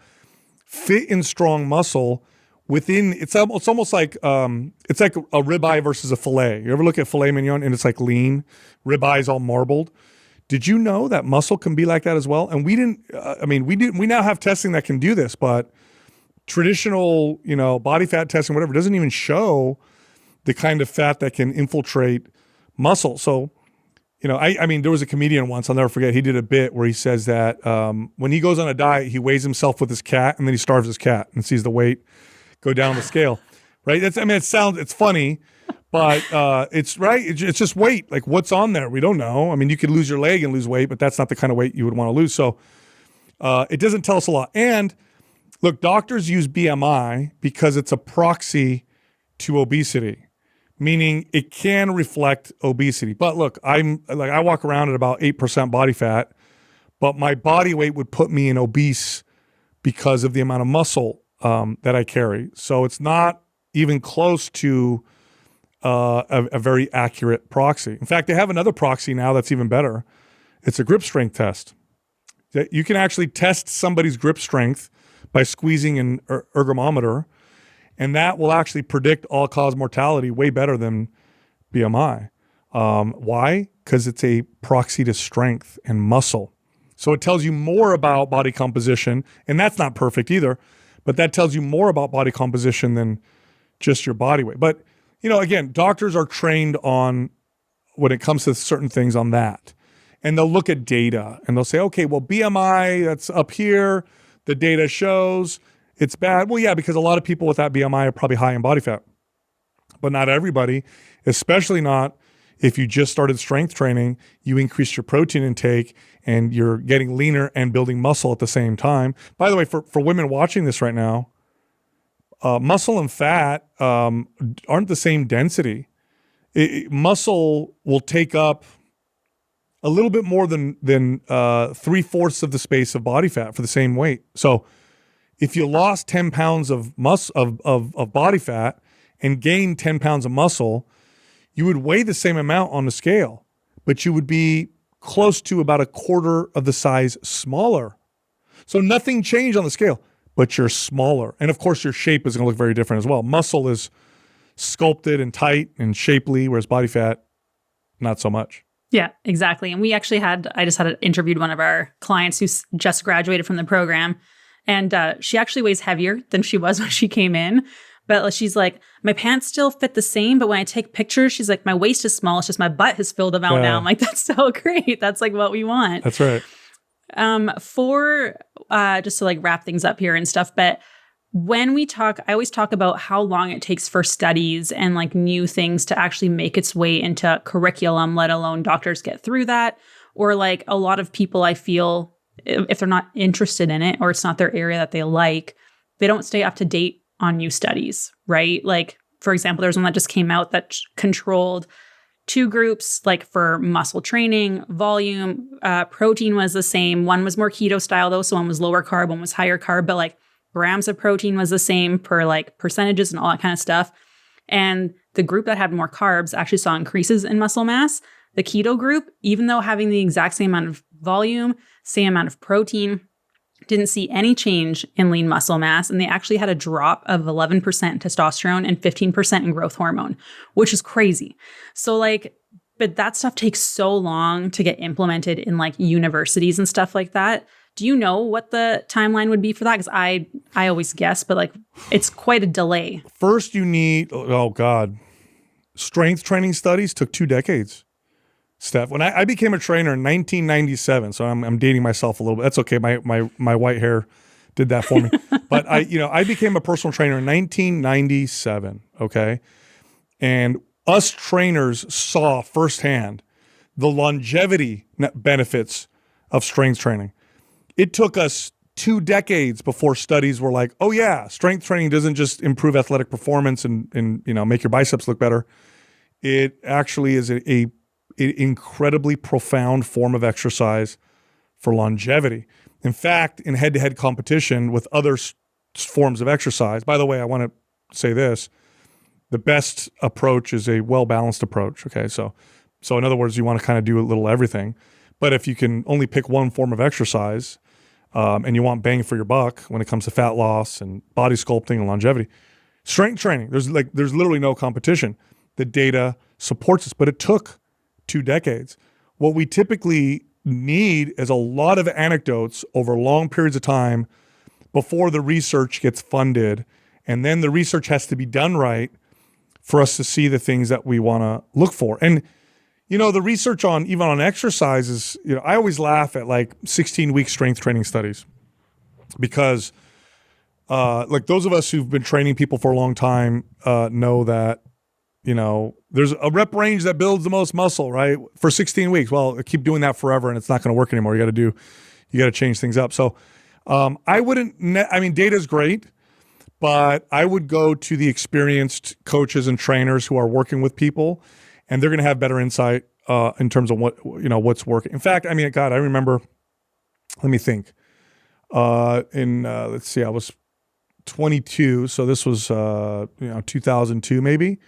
fit and strong muscle within, it's almost like, it's like a ribeye versus a filet. You ever look at filet mignon and it's like lean, ribeye's all marbled. Did you know that muscle can be like that as well? And we didn't, we now have testing that can do this, but traditional, body fat testing, whatever, doesn't even show the kind of fat that can infiltrate muscle. So, there was a comedian once, I'll never forget, he did a bit where he says that when he goes on a diet, he weighs himself with his cat and then he starves his cat and sees the weight go down the scale, right? It's funny, but it's right. It's just weight. Like what's on there? We don't know. You could lose your leg and lose weight, but that's not the kind of weight you would want to lose. So it doesn't tell us a lot. And look, doctors use BMI because it's a proxy to obesity, meaning it can reflect obesity. But look, I walk around at about 8% body fat, but my body weight would put me in obese because of the amount of muscle that I carry. So it's not even close to a very accurate proxy. In fact, they have another proxy now that's even better. It's a grip strength test. You can actually test somebody's grip strength by squeezing an ergometer, and that will actually predict all-cause mortality way better than BMI. Why? Because it's a proxy to strength and muscle. So it tells you more about body composition, and that's not perfect either, but that tells you more about body composition than just your body weight. But, again, doctors are trained on, when it comes to certain things, on that. And they'll look at data and they'll say, okay, well, BMI, that's up here. The data shows it's bad. Well, yeah, because a lot of people with that BMI are probably high in body fat, but not everybody, especially not if you just started strength training, you increase your protein intake and you're getting leaner and building muscle at the same time. By the way, for women watching this right now, muscle and fat aren't the same density. Muscle will take up a little bit more than 3/4 of the space of body fat for the same weight. So if you lost 10 pounds of body fat and gained 10 pounds of muscle, you would weigh the same amount on the scale, but you would be close to about 1/4 of the size smaller. So nothing changed on the scale, but you're smaller. And of course, your shape is going to look very different as well. Muscle is sculpted and tight and shapely, whereas body fat, not so much. Yeah, exactly. And I just had interviewed one of our clients who's just graduated from the program, and she actually weighs heavier than she was when she came in. But she's like, my pants still fit the same, but when I take pictures, she's like, my waist is small. It's just my butt has filled them out now. I'm like, that's so great. That's like what we want. That's right. For just to like wrap things up here and stuff, but when we talk, I always talk about how long it takes for studies and like new things to actually make its way into curriculum, let alone doctors get through that. Or like a lot of people, I feel, if they're not interested in it or it's not their area that they like, they don't stay up to date on new studies, right? Like, for example, there's one that just came out that controlled 2 groups, like for muscle training, volume, protein was the same. One was more keto style though, so one was lower carb, one was higher carb, but like grams of protein was the same per like percentages and all that kind of stuff. And the group that had more carbs actually saw increases in muscle mass. The keto group, even though having the exact same amount of volume, same amount of protein, didn't see any change in lean muscle mass. And they actually had a drop of 11% in testosterone and 15% in growth hormone, which is crazy. So like, but that stuff takes so long to get implemented in like universities and stuff like that. Do you know what the timeline would be for that? Because I always guess, but like it's quite a delay. First, you need, strength training studies took 2 decades. Steph, when I became a trainer in 1997, so I'm dating myself a little bit. That's okay. My white hair did that for me. But I became a personal trainer in 1997. Okay, and us trainers saw firsthand the longevity benefits of strength training. It took us 2 decades before studies were like, oh yeah, strength training doesn't just improve athletic performance and make your biceps look better. It actually is a incredibly profound form of exercise for longevity. In fact, in head-to-head competition with other forms of exercise, by the way, I want to say this, the best approach is a well-balanced approach, okay? So in other words, you want to kind of do a little everything. But if you can only pick one form of exercise, and you want bang for your buck when it comes to fat loss and body sculpting and longevity, strength training, there's literally no competition. The data supports this, but it took 2 decades. What we typically need is a lot of anecdotes over long periods of time before the research gets funded. And then the research has to be done right for us to see the things that we want to look for. And, the research even on exercise is, I always laugh at like 16-week strength training studies because like those of us who've been training people for a long time know that, there's a rep range that builds the most muscle, right? For 16 weeks. Well, keep doing that forever and it's not going to work anymore. You got to change things up. So data is great, but I would go to the experienced coaches and trainers who are working with people, and they're going to have better insight in terms of what's working. In fact, I remember, let me think. Let's see, I was 22, so this was 2002 maybe.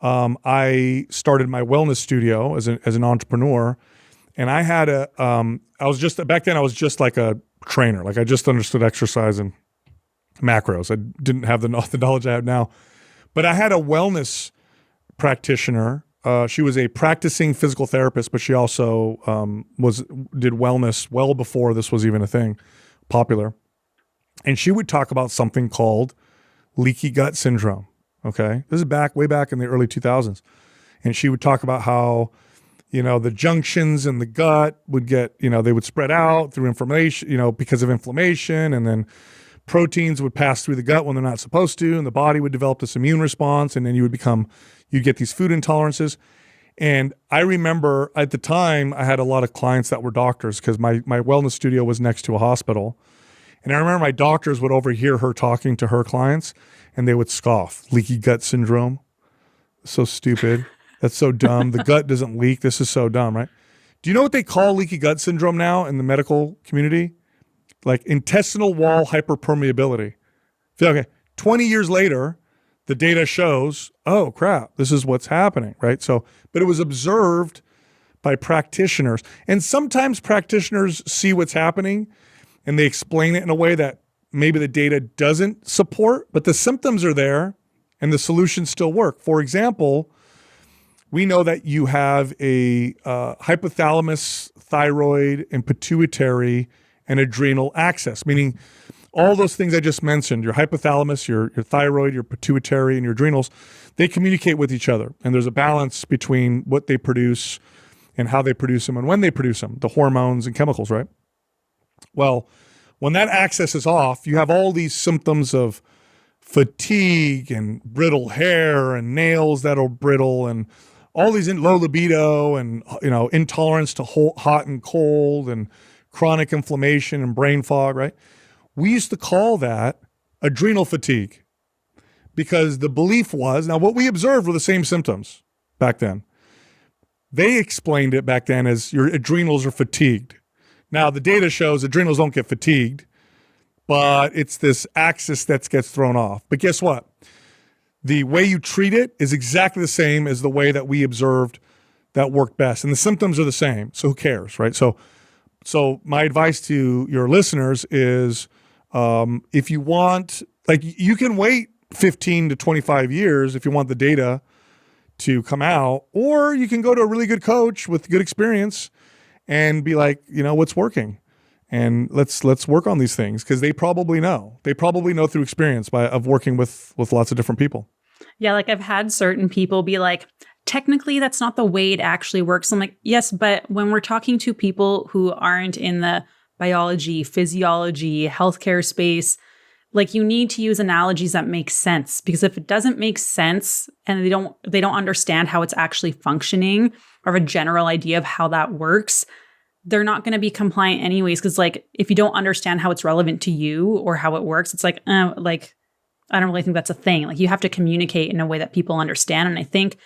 I started my wellness studio as an entrepreneur, and I had back then I was just like a trainer. Like I just understood exercise and macros. I didn't have the knowledge I have now, but I had a wellness practitioner. She was a practicing physical therapist, but she also did wellness well before this was even a thing, popular. And she would talk about something called leaky gut syndrome. Okay, this is way back in the early 2000s, and she would talk about how the junctions in the gut would get they would spread out through inflammation, because of inflammation, and then proteins would pass through the gut when they're not supposed to, and the body would develop this immune response, and then you'd get these food intolerances. And I remember at the time I had a lot of clients that were doctors because my wellness studio was next to a hospital. And I remember my doctors would overhear her talking to her clients and they would scoff. Leaky gut syndrome. So stupid. That's so dumb. The gut doesn't leak. This is so dumb, right? Do you know what they call leaky gut syndrome now in the medical community? Like intestinal wall hyperpermeability. Okay, 20 years later, the data shows, oh crap, this is what's happening, right? So, but it was observed by practitioners. And sometimes practitioners see what's happening and they explain it in a way that maybe the data doesn't support, but the symptoms are there and the solutions still work. For example, we know that you have a hypothalamus, thyroid, and pituitary and adrenal axis, meaning all those things I just mentioned, your hypothalamus, your thyroid, your pituitary, and your adrenals, they communicate with each other. And there's a balance between what they produce and how they produce them and when they produce them, the hormones and chemicals, right? Well, when that axis is off, you have all these symptoms of fatigue and brittle hair and nails that are brittle and all these low libido and intolerance to hot and cold and chronic inflammation and brain fog, right? We used to call that adrenal fatigue because the belief was, now what we observed were the same symptoms back then. They explained it back then as your adrenals are fatigued. Now the data shows adrenals don't get fatigued, but it's this axis that gets thrown off. But guess what? The way you treat it is exactly the same as the way that we observed that worked best. And the symptoms are the same. So who cares, right? So my advice to your listeners is if you want, you can wait 15 to 25 years if you want the data to come out, or you can go to a really good coach with good experience and be like, what's working? And let's work on these things because they probably know. They probably know through experience of working with lots of different people. Yeah, I've had certain people be like, technically that's not the way it actually works. I'm like, yes, but when we're talking to people who aren't in the biology, physiology, healthcare space, you need to use analogies that make sense, because if it doesn't make sense and they don't understand how it's actually functioning or have a general idea of how that works, they're not going to be compliant anyways. Because if you don't understand how it's relevant to you or how it works, it's I don't really think that's a thing. You have to communicate in a way that people understand. And I think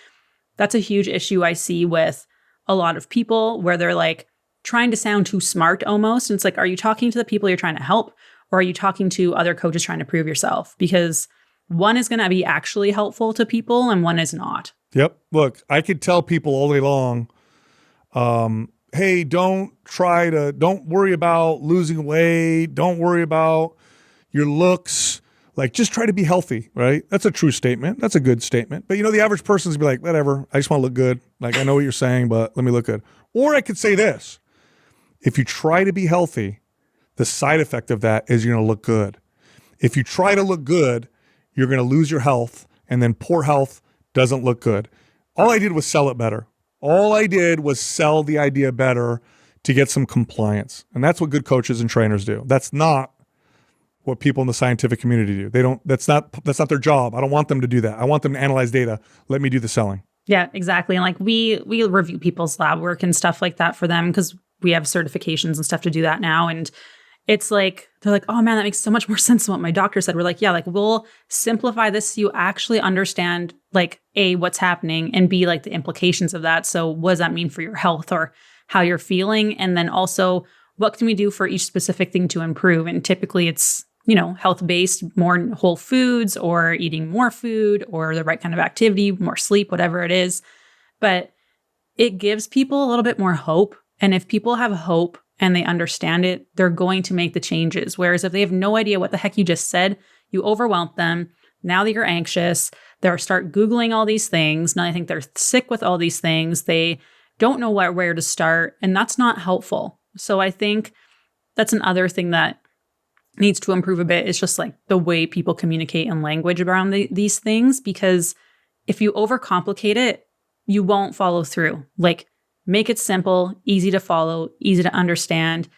that's a huge issue I see with a lot of people where they're trying to sound too smart almost. And it's are you talking to the people you're trying to help, or are you talking to other coaches trying to prove yourself? Because one is going to be actually helpful to people and one is not. Yep. Look, I could tell people all day long, hey, don't worry about losing weight. Don't worry about your looks. Like, just try to be healthy, right? That's a true statement. That's a good statement. But the average person's be like, whatever, I just want to look good. Like, I know what you're saying, but let me look good. Or I could say this: if you try to be healthy, the side effect of that is you're going to look good. If you try to look good, you're going to lose your health, and then poor health doesn't look good. All I did was sell it better. All I did was sell the idea better to get some compliance. And that's what good coaches and trainers do. That's not what people in the scientific community do. That's not their job. I don't want them to do that. I want them to analyze data. Let me do the selling. Yeah, exactly. And like we review people's lab work and stuff like that for them because we have certifications and stuff to do that now. And it's like, they're like, oh man, that makes so much more sense than what my doctor said. We're like, yeah, like we'll simplify this so you actually understand like A, what's happening, and B, like the implications of that. So what does that mean for your health or how you're feeling? And then also, what can we do for each specific thing to improve? And typically it's, health-based, more whole foods or eating more food or the right kind of activity, more sleep, whatever it is. But it gives people a little bit more hope. And if people have hope and they understand it, they're going to make the changes. Whereas if they have no idea what the heck you just said, you overwhelm them. Now that you're anxious, they'll start Googling all these things. Now they think they're sick with all these things. They don't know where to start. And that's not helpful. So I think that's another thing that needs to improve a bit. Is just like the way people communicate and language around these things. Because if you overcomplicate it, you won't follow through. Like, make it simple, easy to follow, easy to understand,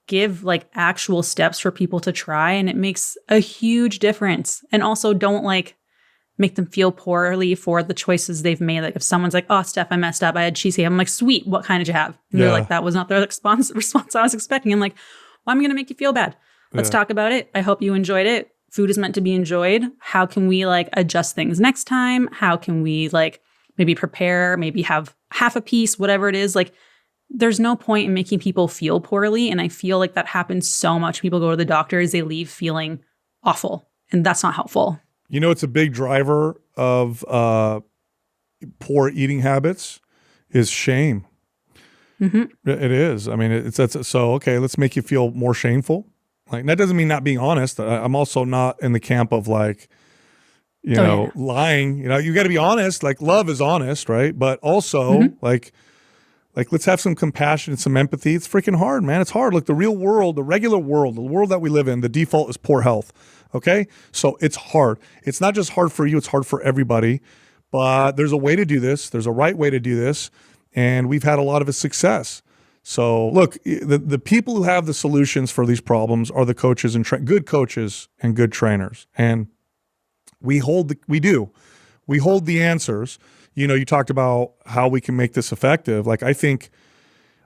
give like actual steps for people to try. And it makes a huge difference. And also don't like make them feel poorly for the choices they've made. Like if someone's like, oh, Steph, I messed up. I had cheesecake. I'm like, sweet. What kind did you have? And they're like, that was not the response I was expecting. I'm like, well, I'm going to make you feel bad. Let's talk about it. I hope you enjoyed it. Food is meant to be enjoyed. How can we like adjust things next time? How can we like maybe prepare, maybe have half a piece, whatever it is? Like, there's no point in making people feel poorly. And I feel like that happens so much. People go to the doctors, they leave feeling awful. And that's not helpful. It's a big driver of poor eating habits is shame. Mm-hmm. It is. I mean, so, okay, let's make you feel more shameful. Like, that doesn't mean not being honest. I'm also not in the camp of like, lying. You got to be honest. Like, love is honest, right? But also like let's have some compassion and some empathy. It's freaking hard, man. It's hard. Look, the real world, the regular world, the world that we live in, the default is poor health. Okay? So it's hard. It's not just hard for you, it's hard for everybody. But there's a way to do this. There's a right way to do this. And we've had a lot of success. So look, the people who have the solutions for these problems are the coaches and good coaches and good trainers. And we hold the answers. You talked about how we can make this effective. Like, I think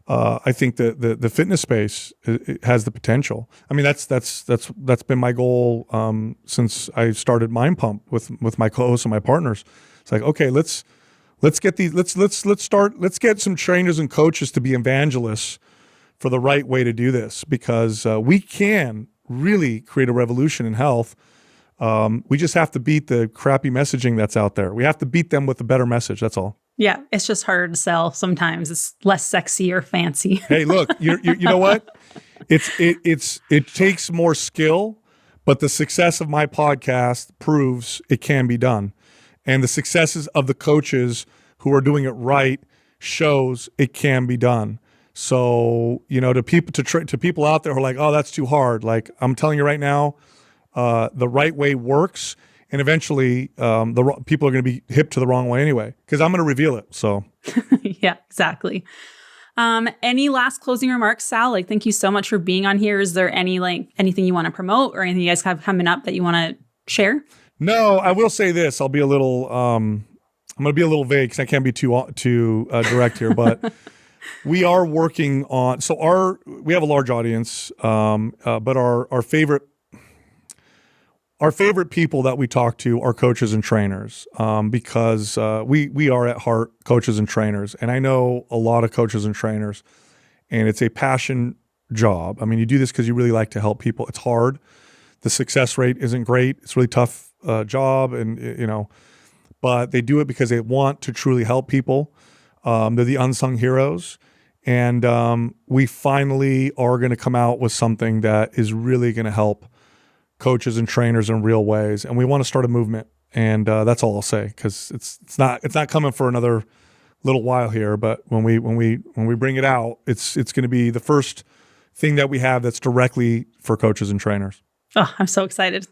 the fitness space has the potential. I mean, that's been my goal since I started Mind Pump with my co-hosts and my partners. It's like, okay, let's get some trainers and coaches to be evangelists for the right way to do this, because we can really create a revolution in health. We just have to beat the crappy messaging that's out there. We have to beat them with a better message. That's all. Yeah, it's just harder to sell sometimes. It's less sexy or fancy. Hey, look, you know what? It takes more skill, but the success of my podcast proves it can be done. And the successes of the coaches who are doing it right shows it can be done. So, to people out there who are like, oh, that's too hard. Like, I'm telling you right now, the right way works. And eventually people are going to be hip to the wrong way anyway, because I'm going to reveal it. So, yeah, exactly. Any last closing remarks, Sal? Like, thank you so much for being on here. Is there anything you want to promote or anything you guys have coming up that you want to share? No, I will say this. I'll be a little. I'm going to be a little vague because I can't be too direct here. But we are working on. So we have a large audience, but our favorite people that we talk to are coaches and trainers, because we are at heart coaches and trainers, and I know a lot of coaches and trainers, and it's a passion job. I mean, you do this because you really like to help people. It's hard. The success rate isn't great. It's a really tough job, and but they do it because they want to truly help people. They're the unsung heroes, And we finally are going to come out with something that is really going to help coaches and trainers in real ways. And we want to start a movement. And that's all I'll say, because it's not coming for another little while here. But when we bring it out, it's going to be the first thing that we have that's directly for coaches and trainers. Oh, I'm so excited.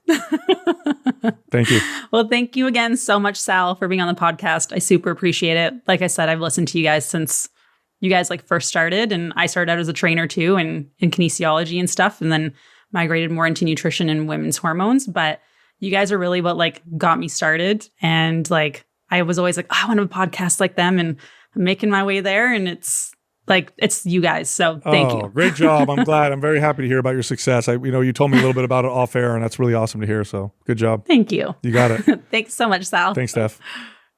Thank you. Well, thank you again so much, Sal, for being on the podcast. I super appreciate it. Like I said, I've listened to you guys since you guys like first started, and I started out as a trainer too, and in kinesiology and stuff, and then migrated more into nutrition and women's hormones. But you guys are really what like got me started. And like, I was always like, oh, I want a podcast like them, and I'm making my way there. And it's you guys. So thank you. Great job. I'm glad. I'm very happy to hear about your success. You told me a little bit about it off air, and that's really awesome to hear. So good job. Thank you. You got it. Thanks so much, Sal. Thanks, Steph.